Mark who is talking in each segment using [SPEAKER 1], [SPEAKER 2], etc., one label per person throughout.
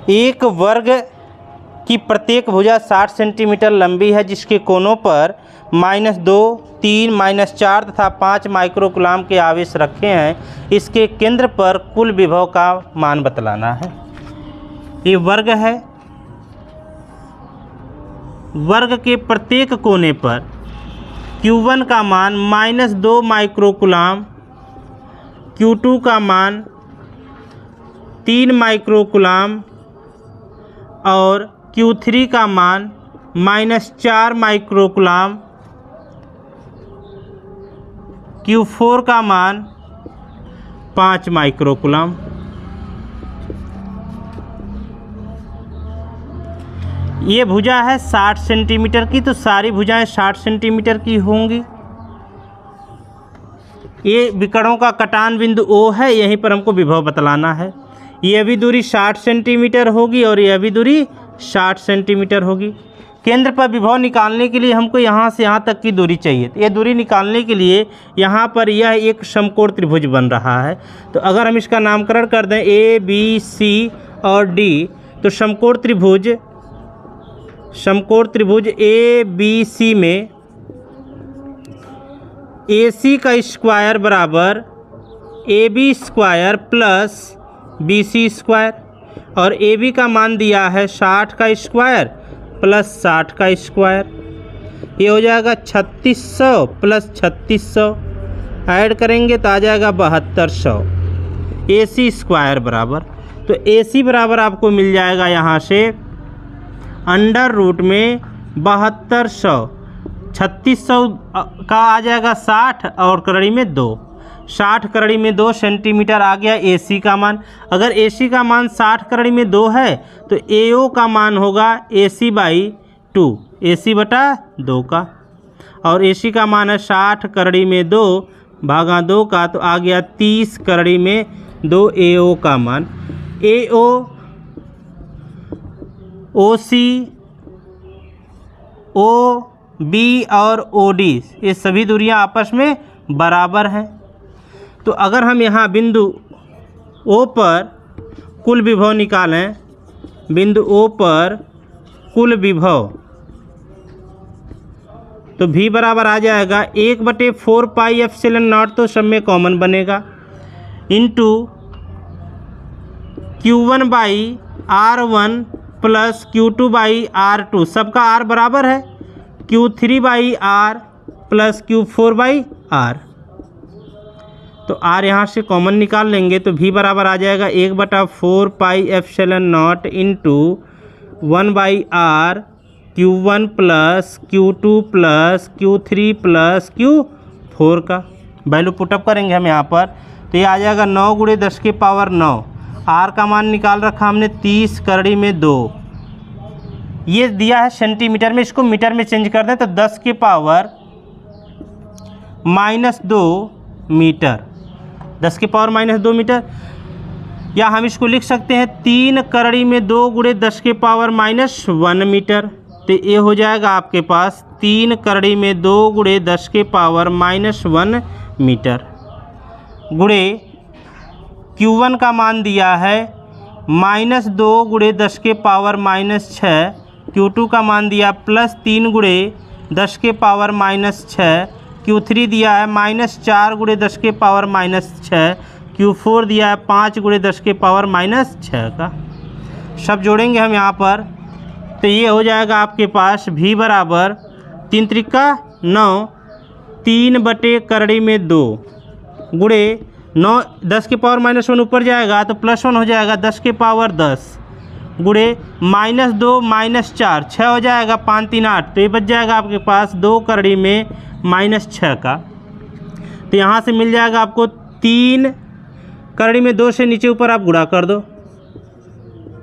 [SPEAKER 1] एक वर्ग की प्रत्येक भुजा 60 सेंटीमीटर लंबी है, जिसके कोनों पर -2, 3, -4 तथा 5 माइक्रोकूलाम के आवेश रखे हैं। इसके केंद्र पर कुल विभव का मान बतलाना है। ये वर्ग है। वर्ग के प्रत्येक कोने पर Q1 का मान -2 माइक्रोकूलाम, Q2 का मान 3 माइक्रोकूलाम और Q3 का मान -4 माइक्रोकूलाम, Q4 का मान 5 माइक्रोकूलाम। ये भुजा है 60 सेंटीमीटर की, तो सारी भुजाएं 60 सेंटीमीटर की होंगी। ये विकर्णों का कटान बिंदु O है, यहीं पर हमको विभव बतलाना है। यह भी दूरी 60 सेंटीमीटर होगी और यह भी दूरी 60 सेंटीमीटर होगी। केंद्र पर विभव निकालने के लिए हमको यहाँ से यहाँ तक की दूरी चाहिए। तो ये दूरी निकालने के लिए यहाँ पर यह एक समकोण त्रिभुज बन रहा है। तो अगर हम इसका नामकरण कर दें A, B, C और D, तो समकोण त्रिभुज A, B, C में AC का स्क्वायर बराबर AB square plus BC square, और AB का मान दिया है 60 का स्क्वायर प्लस 60 का स्क्वायर। ये हो जाएगा 3600 प्लस 3600, ऐड करेंगे तो आ जाएगा 7200। AC स्क्वायर बराबर, तो AC बराबर आपको मिल जाएगा यहाँ से अंडर रूट में 7200। 3600 का आ जाएगा 60 और करड़ी में 2, 60 करड़ी में 2 सेंटीमीटर आ गया AC का मान। अगर AC का मान 60 करड़ी में 2 है तो AO का मान होगा AC/2, AC/2 का, और AC का मान है 60 करड़ी में 2 भागा 2 का, तो आ गया 30 करड़ी में 2 AO का मान। AO, OC, OB और OD ये सभी दूरियां आपस में बराबर हैं। तो अगर हम यहाँ बिंदु O पर कुल विभव निकालें, बिंदु O पर कुल विभव, तो V बराबर आ जाएगा 1/4 पाई एप्सिलॉन नॉट, तो सब में कॉमन बनेगा, इंटू Q1/R1 प्लस Q2/R2, सबका R बराबर है, Q3/R प्लस Q4/R। तो R यहाँ से कॉमन निकाल लेंगे तो V बराबर आ जाएगा 1/4 pi epsilon not into 1/R Q1 plus Q2 plus Q3 plus Q4 का वैल्यू पुटअप करेंगे हम यहाँ पर, तो ये आ जाएगा 9 × 10⁻9। R का मान निकाल रखा हमने 30 करड़ी में 2, ये दिया है सेंटीमीटर में, इसको मीटर में चेंज कर दें तो 10⁻−2 मीटर, 10⁻−2 मीटर, या हम इसको लिख सकते हैं 3 करड़ी में 2 × 10⁻−1 मीटर। तो ये हो जाएगा आपके पास 3 करड़ी में 2 × 10⁻−1 मीटर, गुणे Q1 का मान दिया है -2 × 10⁻−6, Q2 का मान दिया +3 × 10⁻−6, Q3 दिया है -4 × 10⁻−6, Q4 दिया है 5 × 10⁻−6 का। सब जोड़ेंगे हम यहाँ पर, तो ये हो जाएगा आपके पास V बराबर 3 त्रिका 9, 3 करड़ी में 2 गुणे 9, 10⁻−1 ऊपर जाएगा तो +1 हो जाएगा 10⁻10 गुणे -2 -4 6 हो जाएगा, 5 3 8, तो ये बच जाएगा आपके पास 2 करड़ी में -6 का। तो यहाँ से मिल जाएगा आपको 3 करड़ी में 2 से नीचे ऊपर आप गुणा कर दो,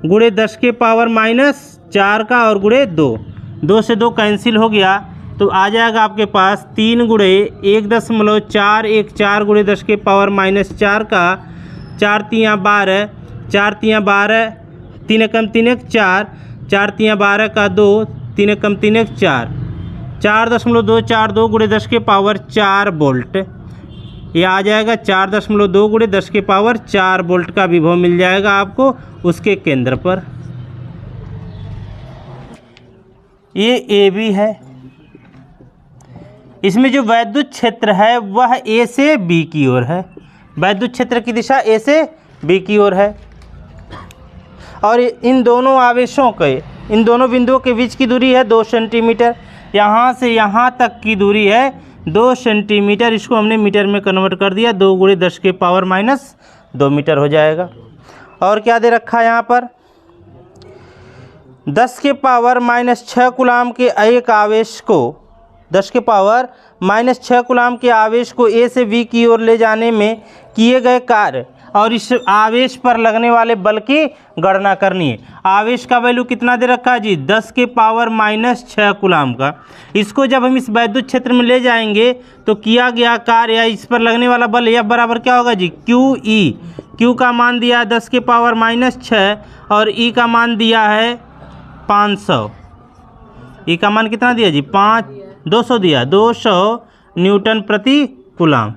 [SPEAKER 1] गुणे 10⁻4 का और गुणे 2 से 2 कैंसिल हो गया, तो आ जाएगा आपके पास 3 × 1.414 गुणे 10⁻4 का, 4 × 12, 4 × 12, 3 × 3 = 4, 4 × 12 का 2, 3 × 3 = 4, 4.242 गुणे 10⁻4 वोल्ट। ये आ जाएगा 4.2 गुणे 10⁻4 वोल्ट का विभव मिल जाएगा आपको उसके केंद्र पर। ये ए बी है, इसमें जो वैद्युत क्षेत्र है वह ए से बी की ओर है, वैद्युत क्षेत्र की दिशा ए से बी की ओर है। और इन दोनों आवेशों के, इन दोनों बिंदुओं के बीच की दूरी है 2 सेंटीमीटर। यहाँ से यहाँ तक की दूरी है 2 सेंटीमीटर। इसको हमने मीटर में कन्वर्ट कर दिया, 2 × 10⁻² मीटर हो जाएगा। और क्या दे रखा है यहाँ पर, 10⁻⁻6 कूलाम के एक आवेश को, 10⁻⁻6 कूलाम के आवेश को ए से बी की ओर ले जाने में किए गए कार्य और इस आवेश पर लगने वाले बल की गणना करनी है। आवेश का वैल्यू कितना दे रखा है जी, 10⁻⁻6 कूलाम का। इसको जब हम इस वैद्युत क्षेत्र में ले जाएंगे तो किया गया कार्य या इस पर लगने वाला बल F बराबर क्या होगा जी, QE। Q का मान दिया है 10⁻⁻6 और E का मान दिया है 500। E का मान कितना दिया जी, 200 दिया, 200 न्यूटन प्रति कूलाम।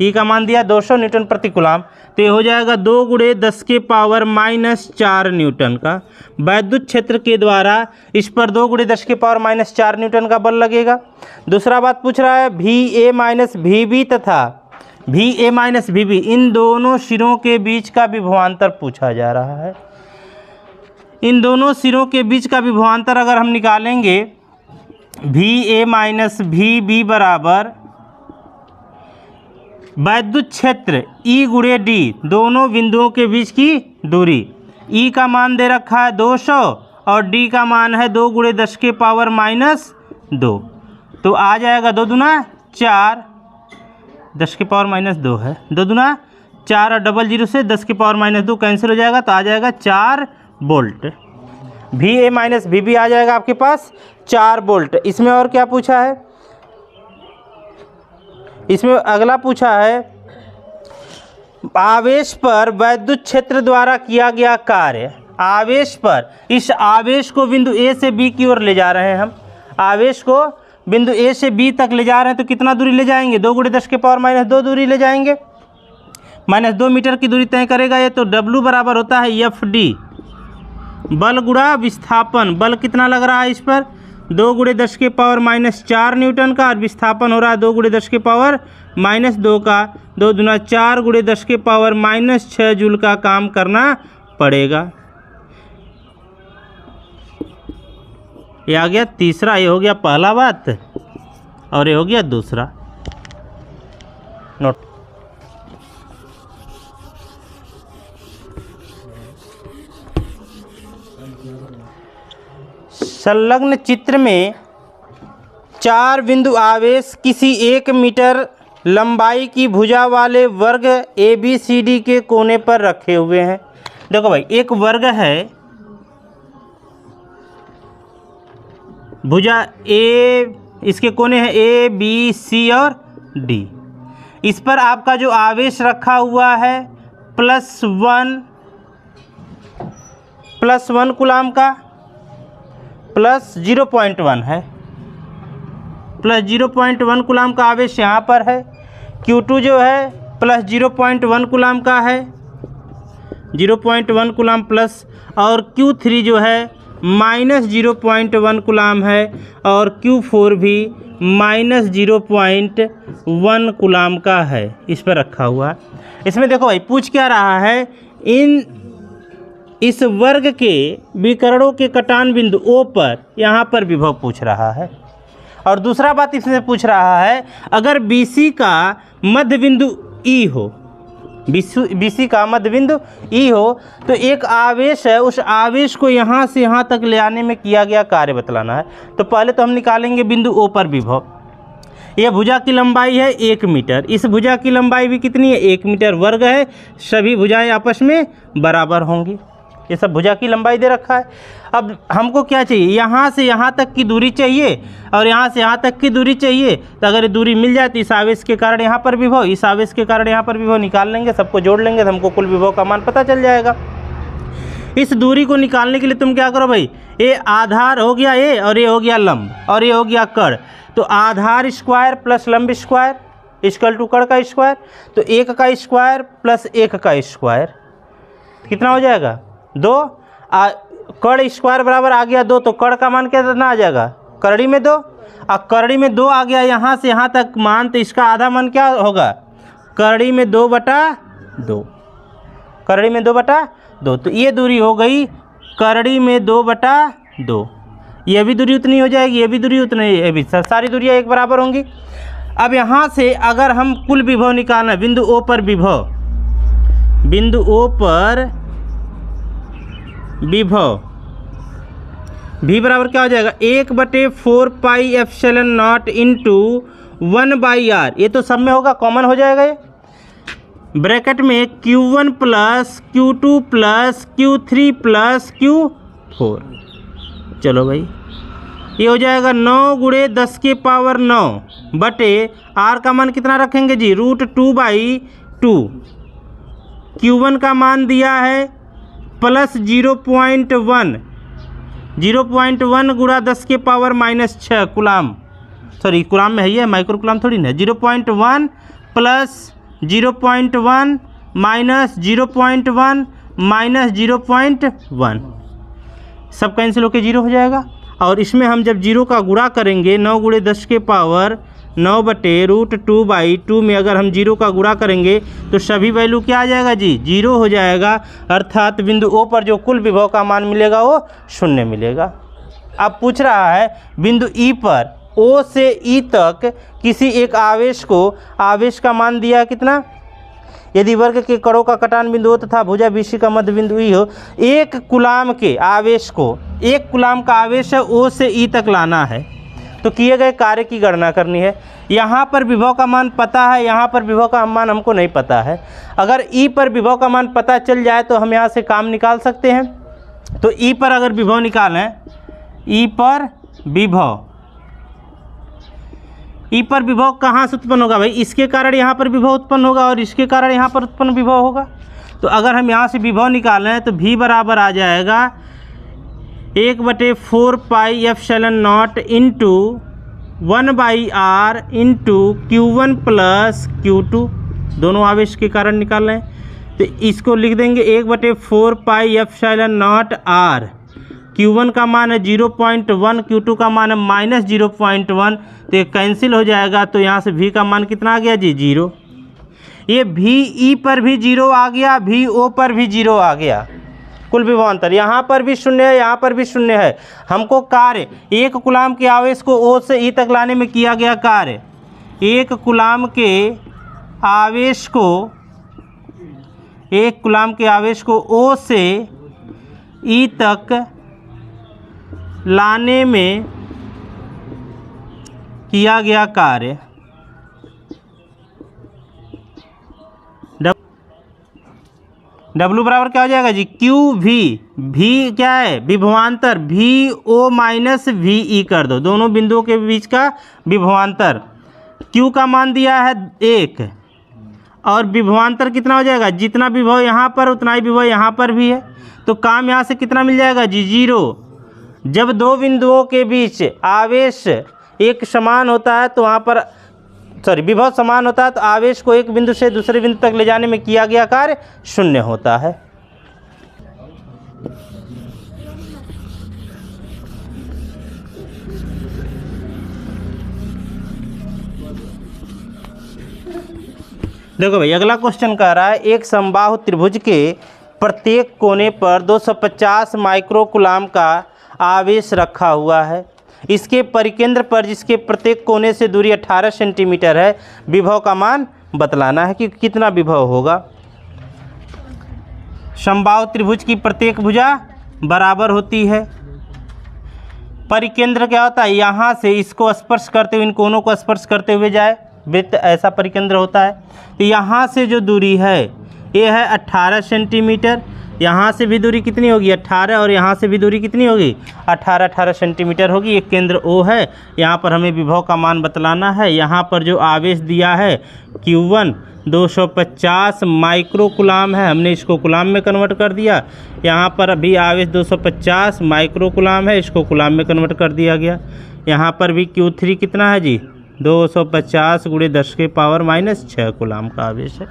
[SPEAKER 1] E का मान दिया 200 न्यूटन प्रति कूलाम। तो ये हो जाएगा 2 × 10⁻⁻4 न्यूटन का वैद्युत क्षेत्र के द्वारा इस पर 2 × 10⁻⁻4 न्यूटन का बल लगेगा। दूसरा बात पूछ रहा है VA - VB तथा VA - VB इन दोनों सिरों के बीच का विभवांतर पूछा जा रहा है। इन दोनों सिरों के बीच का विभवांतर अगर हम निकालेंगे, VA - VB बराबर वैद्युत क्षेत्र E × D, दोनों बिंदुओं के बीच की दूरी। E का मान दे रखा है 200 और D का मान है 2 × 10⁻²। तो आ जाएगा 2 दूना 4, 10⁻² है, 2 दूना 4 और 00 से 10⁻² कैंसिल हो जाएगा, तो आ जाएगा 4 वोल्ट। VA - VB आ जाएगा आपके पास 4 वोल्ट। इसमें और क्या पूछा है, इसमें अगला पूछा है आवेश पर वैद्युत क्षेत्र द्वारा किया गया कार्य। आवेश पर, इस आवेश को बिंदु ए से बी की ओर ले जा रहे हैं हम, आवेश को बिंदु ए से बी तक ले जा रहे हैं, तो कितना दूरी ले जाएंगे, 2 × 10⁻² दूरी ले जाएंगे, -2 मीटर की दूरी तय करेगा ये। तो W बराबर होता है FD, बल गुणा विस्थापन। बल कितना लग रहा है इस पर, 2 × 10⁻⁻4 न्यूटन का, और विस्थापन हो रहा है 2 × 10⁻² का। 2 दूना 4 × 10⁻⁻6 जूल का काम करना पड़ेगा। ये आ गया तीसरा, ये हो गया पहला बात और ये हो गया दूसरा। नोट संलग्न चित्र में 4 बिंदु आवेश किसी 1 मीटर लंबाई की भुजा वाले वर्ग ABCD के कोने पर रखे हुए हैं। देखो भाई, एक वर्ग है, भुजा A, इसके कोने हैं A, B, C और D। इस पर आपका जो आवेश रखा हुआ है +1 कूलाम का, +0.1 है, +0.1 कूलाम का आवेश यहाँ पर है। Q2 जो है +0.1 कूलाम का है, 0.1 कूलाम प्लस, और Q3 जो है -0.1 कूलाम है, और Q4 भी -0.1 कूलाम का है, इस पर रखा हुआ है। इसमें देखो भाई पूछ क्या रहा है, इस वर्ग के विकर्णों के कटान बिंदु O पर यहाँ पर विभव पूछ रहा है। और दूसरा बात इसमें पूछ रहा है, अगर BC का मध्य बिंदु E हो, BC का मध्य बिंदु E हो, तो एक आवेश है, उस आवेश को यहाँ से यहाँ तक ले आने में किया गया कार्य बतलाना है। तो पहले तो हम निकालेंगे बिंदु O पर विभव। यह भुजा की लंबाई है 1 मीटर, इस भुजा की लंबाई भी कितनी है, 1 मीटर। वर्ग है, सभी भुजाएं आपस में बराबर होंगी। ये सब भुजा की लंबाई दे रखा है। अब हमको क्या चाहिए, यहाँ से यहाँ तक की दूरी चाहिए और यहाँ से यहाँ तक की दूरी चाहिए। तो अगर ये दूरी मिल जाए तो इस आवेश के कारण यहाँ पर विभव, इस आवेश के कारण यहाँ पर विभव निकाल लेंगे, सबको जोड़ लेंगे तो हमको कुल विभव का मान पता चल जाएगा। इस दूरी को निकालने के लिए तुम क्या करो भाई, ये आधार हो गया ये, और ये हो गया लंब, और ये हो गया कर्ण। तो आधार स्क्वायर प्लस लंब स्क्वायर इक्वल टू कर्ण का स्क्वायर। तो 1 का स्क्वायर प्लस 1 का स्क्वायर कितना हो जाएगा, 2। कर्ण स्क्वायर बराबर आ गया 2, तो कर्ण का मान कितना आ जाएगा, करड़ी में 2, और करड़ी में 2 आ गया यहाँ से यहाँ तक मान, तो इसका आधा मान क्या होगा, करड़ी में 2/2, करड़ी में 2/2, तो ये दूरी हो गई करड़ी में 2/2, ये भी दूरी उतनी हो जाएगी, ये भी दूरी उतनी, ये भी, सारी दूरियाँ एक बराबर होंगी। अब यहाँ से अगर हम कुल विभव निकालना, बिंदु O पर विभव, बिंदु O पर विभव V बराबर क्या हो जाएगा, 1/4πε0 इंटू 1/r, ये तो सब में होगा, कॉमन हो जाएगा ये, ब्रैकेट में Q1 plus Q2 plus Q3 plus Q4। चलो भाई, ये हो जाएगा 9 × 10⁻9 बटे R का मान कितना रखेंगे जी, √2/2। Q1 का मान दिया है प्लस 0.1 × 10⁻⁻6 कुलाम, सॉरी कुलाम में है ये, माइक्रो कुलाम थोड़ी ना, 0.1 प्लस 0.1 माइनस 0.1 माइनस 0.1, सब कैंसिल होकर 0 हो जाएगा। और इसमें हम जब 0 का गुणा करेंगे, 9 × 10⁻9 बटे √2/2 में अगर हम 0 का गुणा करेंगे तो सभी वैल्यू क्या आ जाएगा जी, 0 हो जाएगा, अर्थात बिंदु O पर जो कुल विभव का मान मिलेगा वो 0 मिलेगा। अब पूछ रहा है बिंदु E पर O से E तक किसी एक आवेश को, आवेश का मान दिया कितना, यदि वर्ग के कड़ों का कटान बिंदु O तथा भुजा BC का मध्य बिंदु E हो, 1 कूलाम के आवेश को, 1 कूलाम का आवेश है O से E तक लाना है, तो किए गए कार्य की गणना करनी है। यहाँ पर विभव का मान पता है, यहाँ पर विभव का मान हमको नहीं पता है। अगर E पर विभव का मान पता चल जाए तो हम यहाँ से काम निकाल सकते हैं। तो E पर अगर विभव निकालें, E पर विभव, E पर विभव कहाँ से उत्पन्न होगा भाई, इसके कारण यहाँ पर विभव उत्पन्न होगा और इसके कारण यहाँ पर उत्पन्न विभव होगा। तो अगर हम यहाँ से विभव निकालें तो V बराबर आ जाएगा 1/4πε0 into 1/r into Q1 plus Q2, दोनों आवेश के कारण निकाल रहे हैं, तो इसको लिख देंगे 1/4πε0r, Q1 का मान है 0.1, Q2 का मान है माइनस 0.1, तो ये कैंसिल हो जाएगा। तो यहाँ से V का मान कितना आ गया जी, 0। ये VE पर भी 0 आ गया, VO पर भी 0 आ गया, कुल विभवांतर यहाँ पर भी 0 है, यहाँ पर भी 0 है। हमको कार्य 1 कूलाम के आवेश को O से E तक लाने में किया गया कार्य, 1 कूलाम के आवेश को, 1 कूलाम के आवेश को O से E तक लाने में किया गया कार्य, W बराबर क्या हो जाएगा जी, QV, V क्या है विभवांतर, VO माइनस VE कर दो, दोनों बिंदुओं के बीच का विभवांतर। Q का मान दिया है 1 और विभवांतर कितना हो जाएगा, जितना विभव यहाँ पर उतना ही विभव यहाँ पर भी है, तो काम यहाँ से कितना मिल जाएगा जी, 0। जब दो बिंदुओं के बीच आवेश एक समान होता है तो वहाँ पर, सॉरी, विभव समान होता है तो आवेश को एक बिंदु से दूसरे बिंदु तक ले जाने में किया गया कार्य 0 होता है। देखो भाई, अगला क्वेश्चन कह रहा है एक समबाहु त्रिभुज के प्रत्येक कोने पर 250 माइक्रो कूलाम का आवेश रखा हुआ है। इसके परिकेंद्र पर, जिसके प्रत्येक कोने से दूरी 18 सेंटीमीटर है, विभव का मान बतलाना है कि कितना विभव होगा। समबाहु त्रिभुज की प्रत्येक भुजा बराबर होती है। परिकेंद्र क्या होता है, यहाँ से इसको स्पर्श करते हुए, इन कोनों को स्पर्श करते हुए जाए, वृत्त ऐसा परिकेंद्र होता है। तो यहाँ से जो दूरी है ये है 18 सेंटीमीटर, यहाँ से भी दूरी कितनी होगी 18, और यहाँ से भी दूरी कितनी होगी 18 सेंटीमीटर होगी। एक केंद्र O है, यहाँ पर हमें विभव का मान बतलाना है। यहाँ पर जो आवेश दिया है Q1 250 माइक्रो कूलाम है, हमने इसको कूलाम में कन्वर्ट कर दिया। यहाँ पर अभी आवेश 250 माइक्रो कूलाम है, इसको कूलाम में कन्वर्ट कर दिया गया। यहाँ पर भी Q3 कितना है जी 250 × 10⁻⁻6 कूलाम का आवेश है।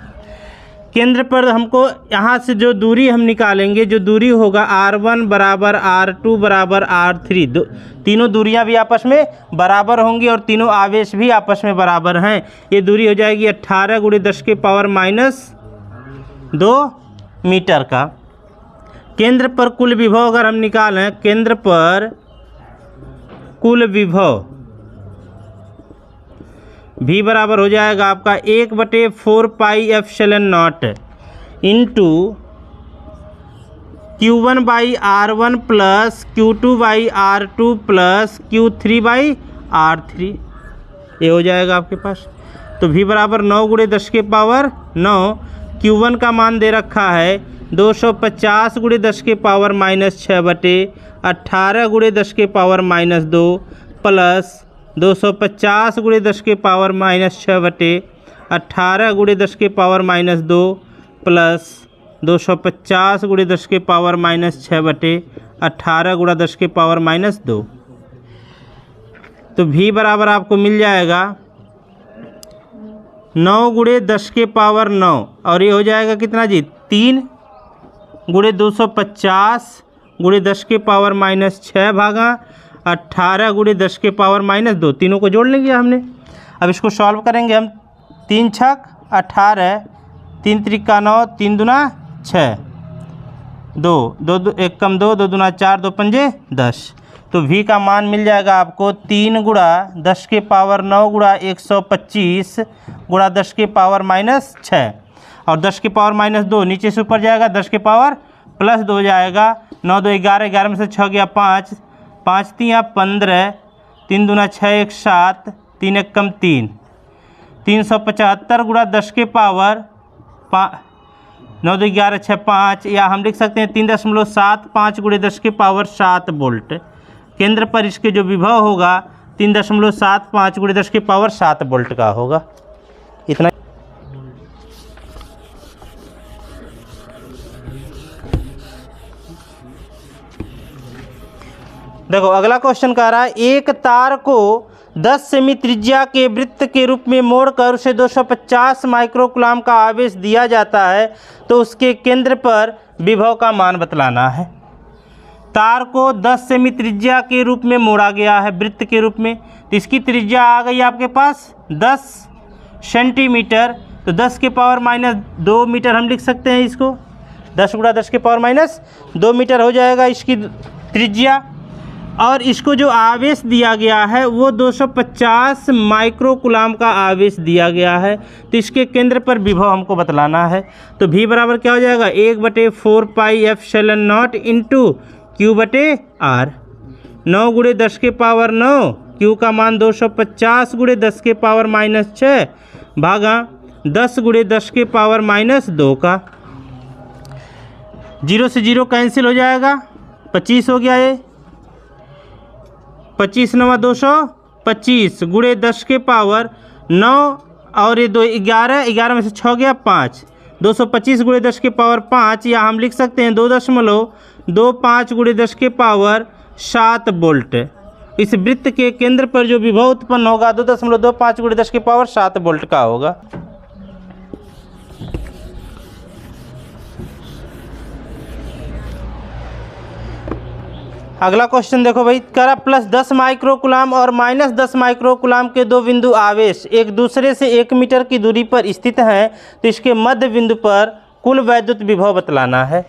[SPEAKER 1] केंद्र पर हमको यहाँ से जो दूरी हम निकालेंगे, जो दूरी होगा r1 बराबर r2 बराबर r3, तीनों दूरियां भी आपस में बराबर होंगी और तीनों आवेश भी आपस में बराबर हैं। ये दूरी हो जाएगी 18 गुणे 10 के पावर -2 मीटर का। केंद्र पर कुल विभव अगर हम निकालें, केंद्र पर कुल विभव V बराबर हो जाएगा आपका 1/4 pi epsilon not into Q1/R1 plus Q2/R2 plus Q3/R3, ये हो जाएगा आपके पास। तो V बराबर 9 गुणे 10 के पावर 9, Q1 का मान दे रखा है 250 गुणे 10 के पावर -6 बटे 18 गुणे 10 के पावर -2 प्लस 250 गुणे 10 के पावर -6 बटे 18 गुणे 10 के पावर -2 प्लस 250 गुणे 10 के पावर -6 बटे 18 गुणा 10 के पावर -2। तो V बराबर आपको मिल जाएगा 9 गुणे 10 के पावर 9 और ये हो जाएगा कितना जी, 3 गुणे 250 गुणे 10 के पावर -6 भागा 18 गुणे 10 के पावर -2, तीनों को जोड़ लेंगे हमने। अब इसको सॉल्व करेंगे हम। 3 छक 18, 3 त्रिका 9, 3 दूना 6, 2 2 1 कम 2, 2 दूना 4, 2 पंजे 10। तो V का मान मिल जाएगा आपको 3 गुणा 10 के पावर 9 गुणा 125 गुणा 10 के पावर -6 और 10 के पावर -2 नीचे से ऊपर जाएगा, 10 के पावर +2 हो जाएगा। 9 2 11, 11 में से 6 गया 5, 5 3 15, 3 दूना 6 1 7, 3 1 कम 3, 375 गुणा 10 के पावर 9 2 11 6 5, या हम लिख सकते हैं 3.75 गुणे 10 के पावर 7 वोल्ट। केंद्र पर इसके जो विभव होगा 3.75 गुणे 10 के पावर 7 वोल्ट का होगा। इतना। देखो अगला क्वेश्चन कह रहा है, एक तार को 10 सेमी त्रिज्या के वृत्त के रूप में मोड़कर उसे 250 माइक्रोकूलम का आवेश दिया जाता है, तो उसके केंद्र पर विभव का मान बतलाना है। तार को 10 सेमी त्रिज्या के रूप में मोड़ा गया है वृत्त के रूप में, तो इसकी त्रिज्या आ गई आपके पास 10 सेंटीमीटर, तो 10 के पावर -2 मीटर हम लिख सकते हैं इसको। 10 गुणा 10 के पावर -2 मीटर हो जाएगा इसकी त्रिज्या। और इसको जो आवेश दिया गया है वो 250 माइक्रोकूलम का आवेश दिया गया है, तो इसके केंद्र पर विभव हमको बतलाना है। तो V बराबर क्या हो जाएगा, 1/4 pi epsilon not into Q/R। 9 गुणे 10 के पावर 9, Q का मान 250 गुणे 10 के पावर -6 भागा 10 गुणे 10 के पावर -2 का। 0 से 0 कैंसिल हो जाएगा, 25 हो गया ये। 25 9 225 गुणे 10 के पावर 9 और ये 2 11, 11 में से 6 गया 5, 225 गुणे 10 के पावर 5, या हम लिख सकते हैं 2.25 गुणे 10 के पावर 7 वोल्ट। इस वृत्त के केंद्र पर जो विभव उत्पन्न होगा 2.25 गुणे 10 के पावर 7 वोल्ट का होगा। अगला क्वेश्चन देखो भाई, करा +10 माइक्रोकूलम और -10 माइक्रोकूलम के दो बिंदु आवेश एक दूसरे से 1 मीटर की दूरी पर स्थित हैं, तो इसके मध्य बिंदु पर कुल वैद्युत विभव बतलाना है।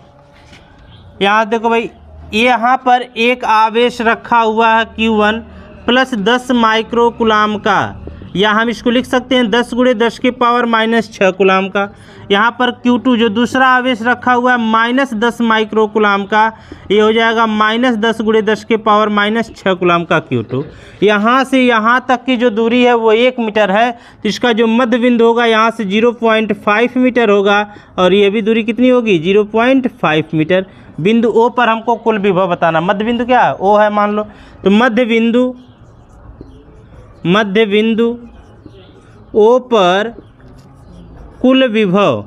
[SPEAKER 1] यहाँ देखो भाई, यहाँ पर एक आवेश रखा हुआ है Q1 प्लस 10 माइक्रोकूलम का, या हम इसको लिख सकते हैं 10 गुणे 10 के पावर -6 कूलम का। यहाँ पर Q2 जो दूसरा आवेश रखा हुआ है -10 माइक्रोकूलम का, ये हो जाएगा -10 गुणे 10 के पावर -6 कूलम का Q2। यहाँ से यहाँ तक की जो दूरी है वो 1 मीटर है, तो इसका जो मध्य बिंदु होगा यहाँ से 0.5 मीटर होगा, और ये भी दूरी कितनी होगी 0.5 मीटर। बिंदु O पर हमको कुल विभव बताना। मध्य बिंदु क्या है, O है मान लो, तो मध्य बिंदु O पर कुल विभव,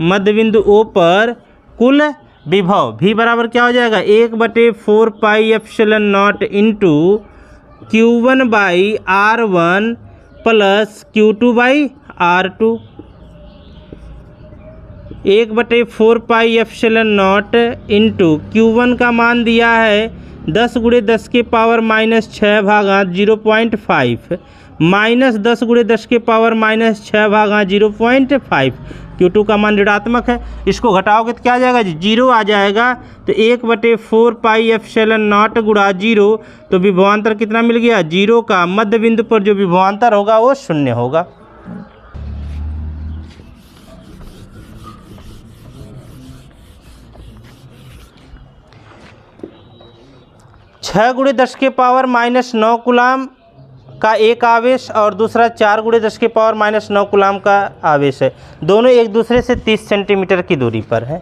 [SPEAKER 1] मध्य बिंदु O पर कुल विभव V बराबर क्या हो जाएगा 1/4 pi epsilon not into Q1/R1 plus Q2/R2। 1/4πε0 into Q1 का मान दिया है 10 × 10 के पावर -6 भागा 0.5 माइनस 10 × 10 के पावर -6 भागा 0.5। Q2 का मान ऋणात्मक है, इसको घटाओगे तो क्या आ जाएगा जी, 0 आ जाएगा। तो 1/4πε0 गुणा 0, तो विभवांतर कितना मिल गया, 0 का मध्य बिंदु पर जो विभवांतर होगा वो 0 होगा। छः × 10 के पावर -9 कूलाम का एक आवेश और दूसरा 4 × 10 के पावर -9 कूलाम का आवेश है। दोनों एक दूसरे से 30 सेंटीमीटर की दूरी पर है।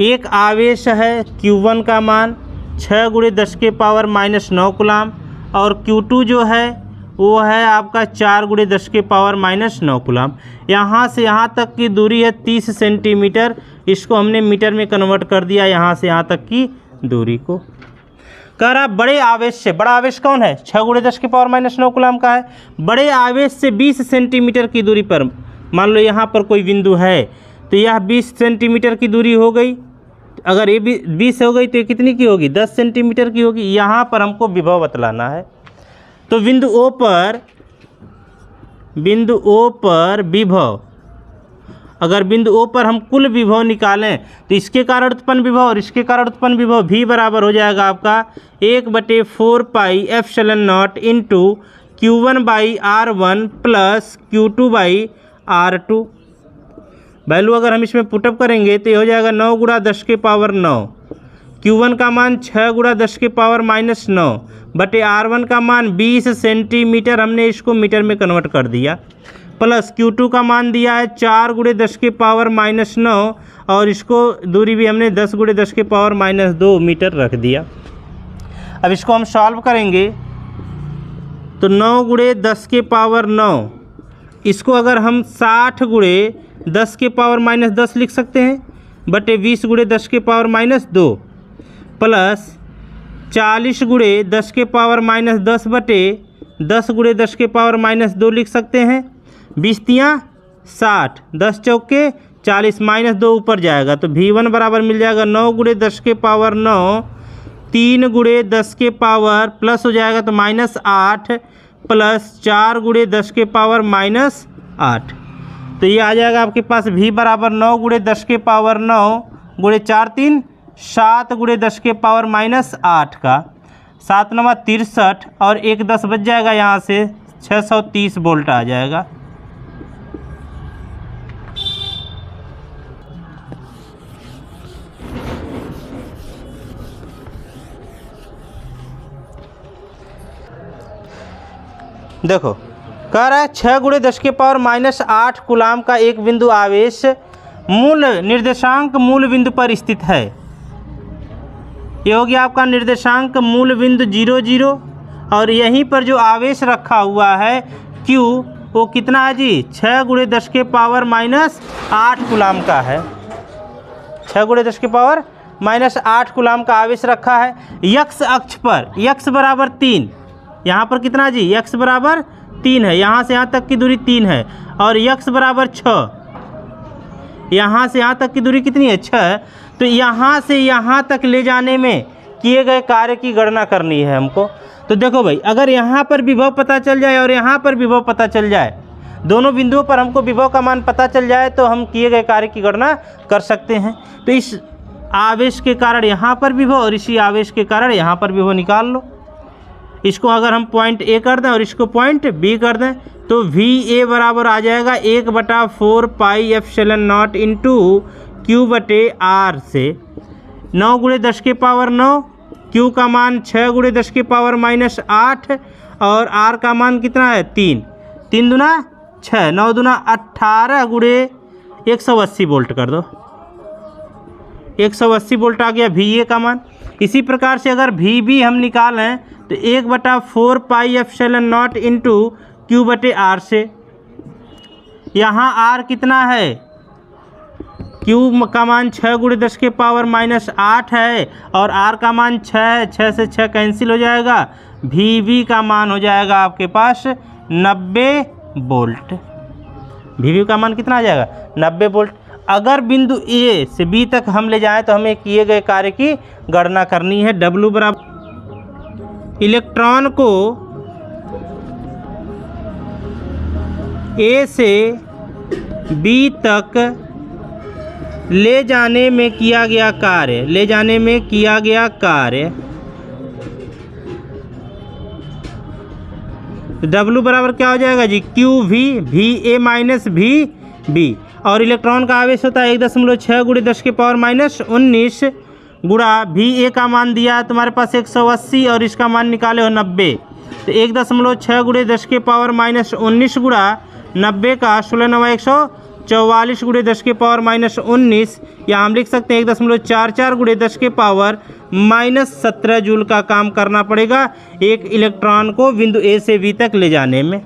[SPEAKER 1] एक आवेश है Q1 का मान 6 × 10 के पावर -9 कूलाम और Q2 जो है वो है आपका 4 × 10 के पावर -9 कूलाम। यहाँ से यहाँ तक की दूरी है 30 सेंटीमीटर, इसको हमने मीटर में कन्वर्ट कर दिया यहाँ से यहाँ तक की दूरी को। कह रहा बड़े आवेश से, बड़ा आवेश कौन है, 6 × 10 के पावर -9 कूलाम का है। बड़े आवेश से 20 सेंटीमीटर की दूरी पर, मान लो यहाँ पर कोई बिंदु है तो यह 20 सेंटीमीटर की दूरी हो गई। अगर ये भी 20 हो गई तो ये कितनी की होगी, 10 सेंटीमीटर की होगी। यहाँ पर हमको विभव बतलाना है। तो बिंदु O पर विभव, अगर बिंदु O पर हम कुल विभव निकालें तो इसके कारण उत्पन्न विभव और इसके कारण उत्पन्न विभव भी बराबर हो जाएगा आपका 1/4πε0 into Q1/R1 plus Q2/R2। Value अगर हम इसमें पुटअप करेंगे तो ये हो जाएगा 9 × 10 के पावर 9। Q1 का मान 6 × 10 के पावर -9 बटे R1 का मान 20 सेंटीमीटर, हमने इसको मीटर में कन्वर्ट कर दिया, प्लस Q2 का मान दिया है 4 × 10 के पावर -9 और इसको दूरी भी हमने 10 × 10 के पावर -2 मीटर रख दिया। अब इसको हम सॉल्व करेंगे तो 9 × 10 के पावर 9, इसको अगर हम 60 × 10 के पावर -10 लिख सकते हैं बटे 20 × 10 के पावर -2 प्लस 40 × 10 के पावर -10 बटे 10 × 10 के पावर -2 लिख सकते हैं। 20 तियाँ 60, 10 चौके 40, -2 ऊपर जाएगा तो V1 बराबर मिल जाएगा 9 × 10 के पावर 9, 3 × 10 के पावर प्लस हो जाएगा तो -8 प्लस 4 × 10 के पावर -8। तो ये आ जाएगा आपके पास V बराबर 9 × 10 के पावर 9 × 4 3 7 × 10 के पावर -8 का 7 9 63 और 1 10 बच जाएगा, यहाँ से 630 वोल्ट आ जाएगा। देखो कह रहा है 6 × 10 के पावर -8 कूलाम का एक बिंदु आवेश मूल निर्देशांक मूल बिंदु पर स्थित है। ये हो गया आपका निर्देशांक मूल बिंदु 0 0 और यहीं पर जो आवेश रखा हुआ है Q वो कितना है जी, 6 × 10 के पावर -8 कूलाम का है। 6 × 10 के पावर -8 कूलाम का आवेश रखा है। x अक्ष पर x बराबर 3, यहाँ पर कितना जी, x बराबर 3 है, यहाँ से यहाँ तक की दूरी 3 है और x बराबर 6, यहाँ से यहाँ तक की दूरी कितनी है, 6। तो यहाँ से यहाँ तक ले जाने में किए गए कार्य की गणना करनी है हमको। तो देखो भाई, अगर यहाँ पर विभव पता चल जाए और यहाँ पर विभव पता चल जाए, दोनों बिंदुओं पर हमको विभव का मान पता चल जाए तो हम किए गए कार्य की गणना कर सकते हैं। तो इस आवेश के कारण यहाँ पर विभव और इसी आवेश के कारण यहाँ पर विभव निकाल लो। इसको अगर हम पॉइंट A कर दें और इसको पॉइंट B कर दें तो VA बराबर आ जाएगा 1/4πε0 इंटू Q/R से 9 × 10 के पावर 9, Q का मान 6 × 10 के पावर -8 और R का मान कितना है 3, 3 दूना 6, 9 दूना 18 × 180 वोल्ट कर दो, 180 वोल्ट आ गया VA का मान। इसी प्रकार से अगर VB हम निकालें तो 1/4πε0 इंटू Q/R से, यहाँ R कितना है, Q का मान 6 × 10 के पावर -8 है और R का मान 6 है, 6 से 6 कैंसिल हो जाएगा। VB का मान हो जाएगा आपके पास 90 वोल्ट। VB का मान कितना आ जाएगा, 90 वोल्ट। अगर बिंदु ए से बी तक हम ले जाएं तो हमें किए गए कार्य की गणना करनी है। W बराबर इलेक्ट्रॉन को ए से बी तक ले जाने में किया गया कार्य, W बराबर क्या हो जाएगा जी, QV माइनस VB। और इलेक्ट्रॉन का आवेश होता है 1.6 × 10⁻⁻19 गुणा VA का मान दिया है तुम्हारे पास 180 और इसका मान निकाले हो 90, तो 1.6 × 10⁻⁻19 गुणा 90 का 16×9=144 × 10⁻⁻19, या हम लिख सकते हैं 1.44 × 10⁻⁻17 जूल का काम करना पड़ेगा एक इलेक्ट्रॉन को बिंदु ए से बी तक ले जाने में।